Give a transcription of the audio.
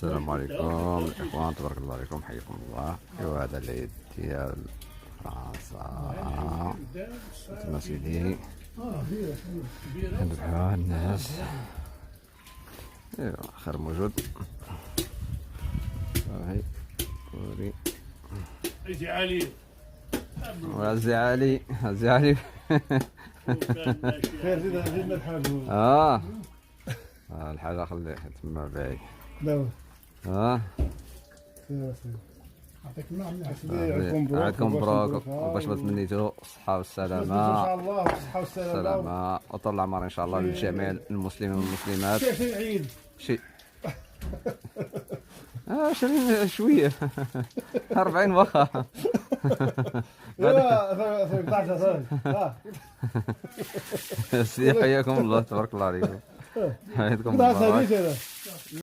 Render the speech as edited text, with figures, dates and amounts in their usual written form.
السلام عليكم الاخوان، تبارك الله عليكم، حياكم الله. ايوا هذا العيد ديال فرنسا تما سيدي كنذبحوها الناس. ايوا خير موجود. هاي وري عزي علي وعزي علي، عزي علي. خير زيدنا الحاج. الحاجة خليها تما بعيد. لا خير يعطيك النعم. عندكم مبروك وباش ما تمنيتو الصحة والسلامة ان شاء الله والصحة والسلامة السلامة وطول العمر ان شاء الله للجميع المسلمين والمسلمات. شي عيد شي 20 شوية 40 واخا. ايوا 13 صافي. حياكم الله، تبارك الله عليكم. حياتكم مبارك.